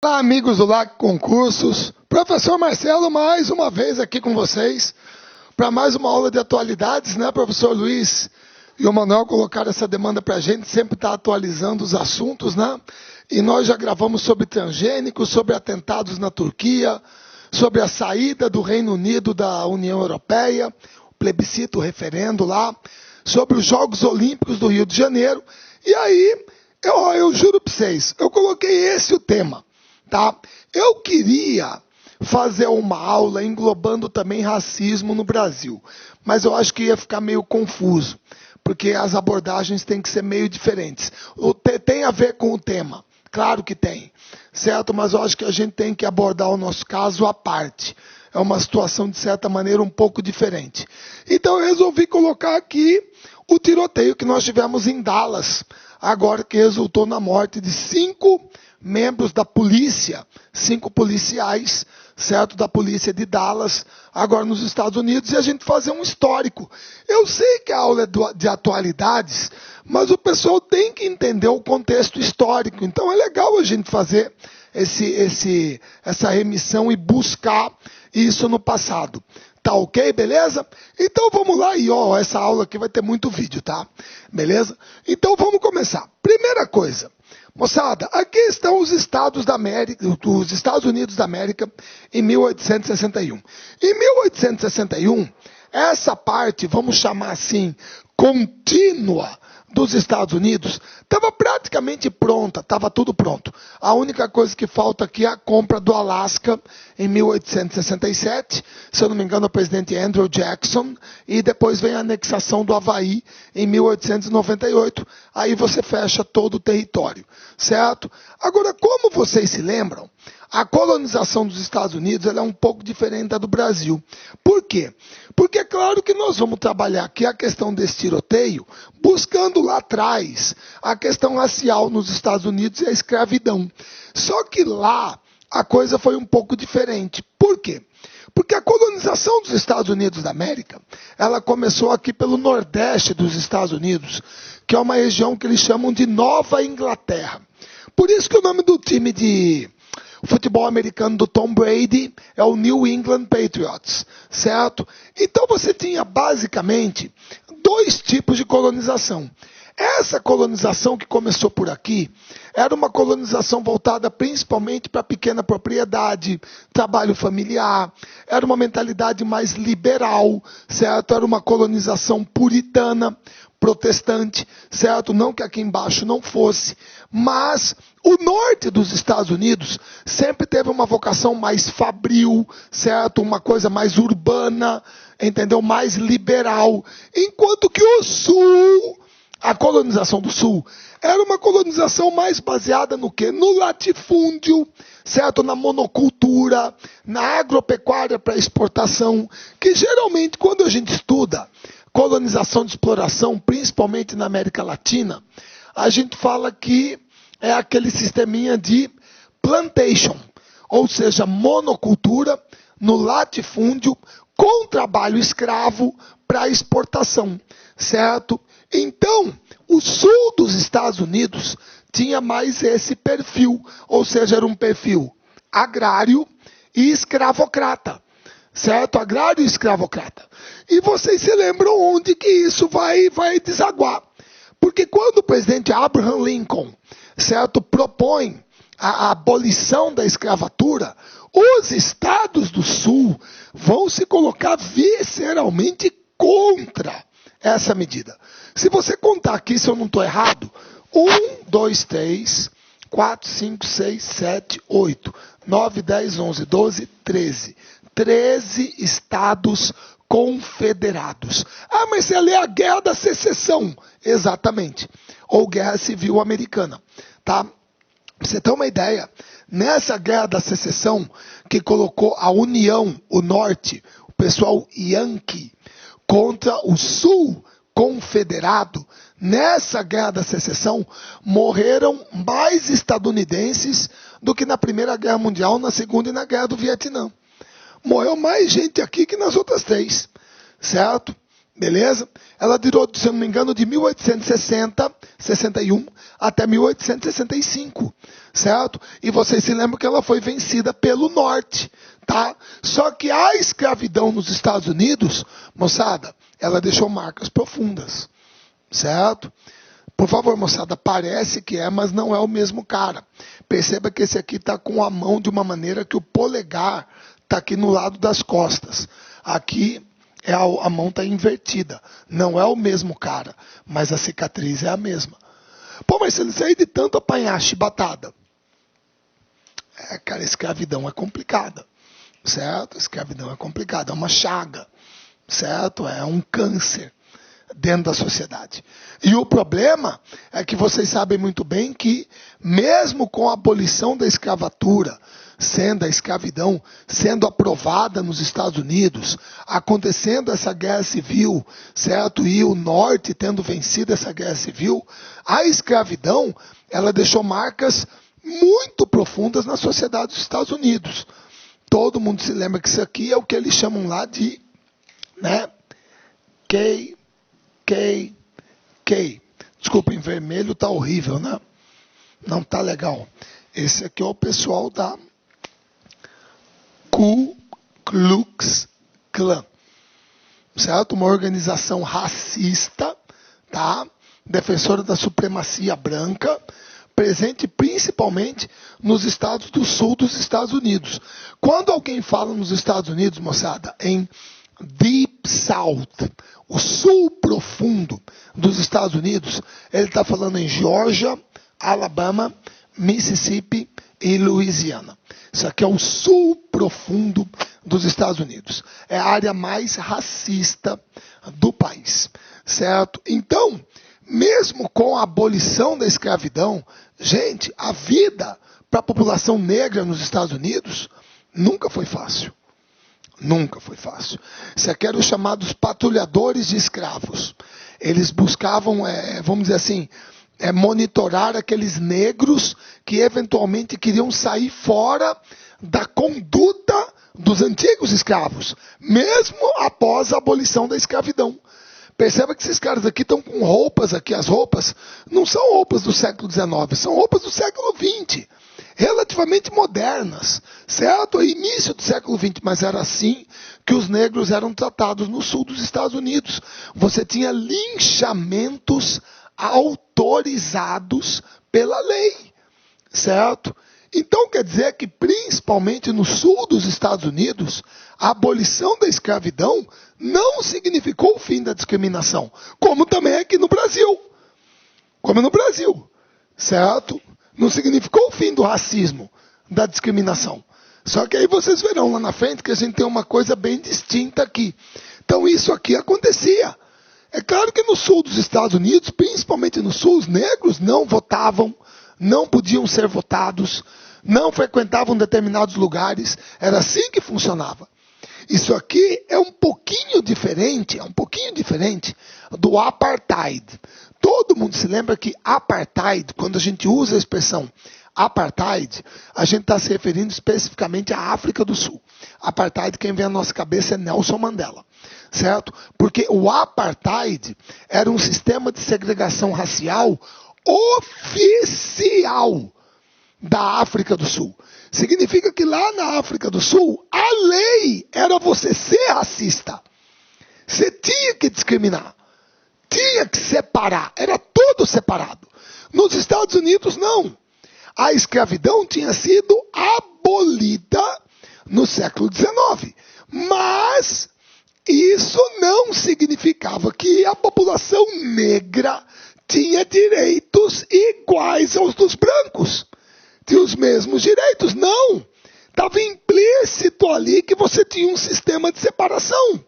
Olá, amigos do LAC Concursos. Professor Marcelo, mais uma vez aqui com vocês para mais uma aula de atualidades, né? Professor Luiz e o Manuel colocaram essa demanda para a gente, sempre estar atualizando os assuntos, né? E nós já gravamos sobre transgênicos, sobre atentados na Turquia, sobre a saída do Reino Unido da União Europeia, o plebiscito, o referendo lá, sobre os Jogos Olímpicos do Rio de Janeiro. E aí, eu juro para vocês, eu coloquei esse o tema. Tá? Eu queria fazer uma aula englobando também racismo no Brasil, mas eu acho que ia ficar meio confuso, porque as abordagens têm que ser meio diferentes. Tem a ver com o tema, claro que tem, certo? Mas eu acho que a gente tem que abordar o nosso caso à parte. É uma situação, de certa maneira, um pouco diferente. Então eu resolvi colocar aqui o tiroteio que nós tivemos em Dallas, agora que resultou na morte de 5 membros da polícia, 5 policiais, certo, da polícia de Dallas, agora nos Estados Unidos, e a gente fazer um histórico. Eu sei que a aula é de atualidades, mas o pessoal tem que entender o contexto histórico, então é legal a gente fazer essa remissão e buscar isso no passado. Tá ok, beleza? Então vamos lá, e ó, essa aula aqui vai ter muito vídeo, tá? Beleza? Então vamos começar. Primeira coisa, moçada, aqui estão os Estados Unidos da América em 1861. Em 1861, essa parte, vamos chamar assim, contínua dos Estados Unidos, estava praticamente pronta, estava tudo pronto. A única coisa que falta aqui é a compra do Alasca em 1867, se eu não me engano, o presidente Andrew Jackson, e depois vem a anexação do Havaí em 1898, aí você fecha todo o território, certo? Agora, como vocês se lembram, a colonização dos Estados Unidos ela é um pouco diferente da do Brasil. Por quê? Porque é claro que nós vamos trabalhar aqui a questão desse tiroteio, buscando lá atrás a questão racial nos Estados Unidos e a escravidão. Só que lá a coisa foi um pouco diferente. Por quê? Porque a colonização dos Estados Unidos da América, ela começou aqui pelo Nordeste dos Estados Unidos, que é uma região que eles chamam de Nova Inglaterra. Por isso que o nome do time de futebol americano do Tom Brady é o New England Patriots, certo? Então você tinha basicamente 2 tipos de colonização. Essa colonização que começou por aqui era uma colonização voltada principalmente para pequena propriedade, trabalho familiar, era uma mentalidade mais liberal, certo? Era uma colonização puritana, protestante, certo? Não que aqui embaixo não fosse, mas o norte dos Estados Unidos sempre teve uma vocação mais fabril, certo? Uma coisa mais urbana, entendeu? Mais liberal, enquanto que o sul, a colonização do sul, era uma colonização mais baseada no quê? No latifúndio, certo? Na monocultura, na agropecuária para exportação, que geralmente quando a gente estuda colonização de exploração, principalmente na América Latina, a gente fala que é aquele sisteminha de plantation, ou seja, monocultura no latifúndio com trabalho escravo para exportação, certo? Então, o sul dos Estados Unidos tinha mais esse perfil, ou seja, era um perfil agrário e escravocrata, certo? Agrário e escravocrata. E vocês se lembram onde que isso vai desaguar? Porque quando o presidente Abraham Lincoln, certo, propõe a abolição da escravatura, os estados do sul vão se colocar visceralmente contra essa medida. Se você contar aqui, se eu não estou errado, 1, 2, 3, 4, 5, 6, 7, 8, 9, 10, 11, 12, 13. 13 estados confederados. Ah, mas você lê a Guerra da Secessão. Exatamente. Ou Guerra Civil Americana. Tá? Pra você ter uma ideia, nessa Guerra da Secessão, que colocou a União, o Norte, o pessoal Yankee, contra o Sul confederado, nessa Guerra da Secessão, morreram mais estadunidenses do que na Primeira Guerra Mundial, na Segunda e na Guerra do Vietnã. Morreu mais gente aqui que nas outras 3, certo? beleza? Ela durou, se eu não me engano, de 1861 até 1865, certo? E vocês se lembram que ela foi vencida pelo norte, tá? Só que a escravidão nos Estados Unidos, moçada, ela deixou marcas profundas, certo? Por favor, moçada, parece que é, mas não é o mesmo cara. Perceba que esse aqui está com a mão de uma maneira que o polegar está aqui no lado das costas. Aqui a mão está invertida. Não é o mesmo cara, mas a cicatriz é a mesma. Pô, mas se ele sair de tanto apanhar chibatada. Cara, escravidão é complicada, certo? Escravidão é complicada, é uma chaga, certo? É um câncer dentro da sociedade. E o problema é que vocês sabem muito bem que, mesmo com a abolição da escravatura, a escravidão sendo aprovada nos Estados Unidos, acontecendo essa guerra civil, certo? E o norte tendo vencido essa guerra civil, a escravidão, ela deixou marcas muito profundas na sociedade dos Estados Unidos. Todo mundo se lembra que isso aqui é o que eles chamam lá de, né, KKK. Desculpa, em vermelho tá horrível, né? Não tá legal. Esse aqui é o pessoal da Ku Klux Klan, certo? Uma organização racista, tá? Defensora da supremacia branca, presente principalmente nos estados do sul dos Estados Unidos. Quando alguém fala nos Estados Unidos, moçada, em Deep South, o sul profundo dos Estados Unidos, ele está falando em Geórgia, Alabama, Mississippi e Louisiana. Isso aqui é o sul profundo dos Estados Unidos. É a área mais racista do país, certo? Então, mesmo com a abolição da escravidão, gente, a vida para a população negra nos Estados Unidos nunca foi fácil. Nunca foi fácil. Isso aqui eram os chamados patrulhadores de escravos. Eles buscavam, vamos dizer assim, monitorar aqueles negros que eventualmente queriam sair fora da conduta dos antigos escravos, mesmo após a abolição da escravidão. Perceba que esses caras aqui estão com roupas aqui, as roupas não são roupas do século XIX, são roupas do século XX, relativamente modernas, certo? Início do século XX, mas era assim que os negros eram tratados no sul dos Estados Unidos. Você tinha linchamentos autorizados pela lei, certo? Então quer dizer que principalmente no sul dos Estados Unidos, a abolição da escravidão não significou o fim da discriminação, como também aqui no Brasil. Como no Brasil, certo? Não significou o fim do racismo, da discriminação. Só que aí vocês verão lá na frente que a gente tem uma coisa bem distinta aqui. Então isso aqui acontecia. É claro que no sul dos Estados Unidos, principalmente no sul, os negros não votavam, não podiam ser votados, não frequentavam determinados lugares. Era assim que funcionava. Isso aqui é um pouquinho diferente do apartheid. Todo mundo se lembra que apartheid, quando a gente usa a expressão apartheid, a gente está se referindo especificamente à África do Sul. Apartheid, quem vem à nossa cabeça é Nelson Mandela, certo? Porque o apartheid era um sistema de segregação racial oficial da África do Sul. Significa que lá na África do Sul, a lei era você ser racista. Você tinha que discriminar. Tinha que separar. Era tudo separado. Nos Estados Unidos, não. A escravidão tinha sido abolida no século XIX. Mas isso não significava que a população negra tinha direitos iguais aos dos brancos. Tinha os mesmos direitos. Não. Estava implícito ali que você tinha um sistema de separação.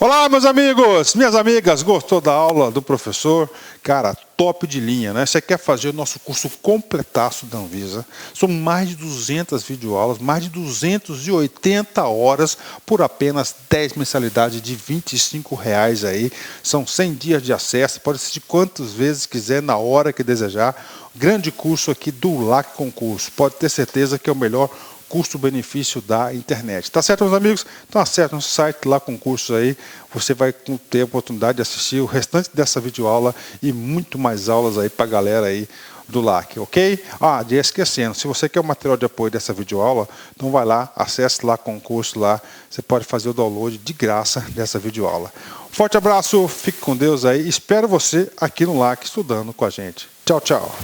Olá, meus amigos, minhas amigas, gostou da aula do professor? Cara, top de linha, né? Você quer fazer o nosso curso completaço da Anvisa? São mais de 200 videoaulas, mais de 280 horas por apenas 10 mensalidades de R$25 aí. São 100 dias de acesso, pode assistir quantas vezes quiser, na hora que desejar. Grande curso aqui do LAC Concurso. Pode ter certeza que é o melhor custo-benefício da internet. Tá certo, meus amigos? Então acesse nosso site lá com cursos aí, você vai ter a oportunidade de assistir o restante dessa videoaula e muito mais aulas aí para a galera aí do LAC, ok? E esquecendo, se você quer o material de apoio dessa videoaula, então vai lá, acesse lá concurso lá, você pode fazer o download de graça dessa videoaula. Forte abraço, fique com Deus aí, espero você aqui no LAC estudando com a gente. Tchau, tchau.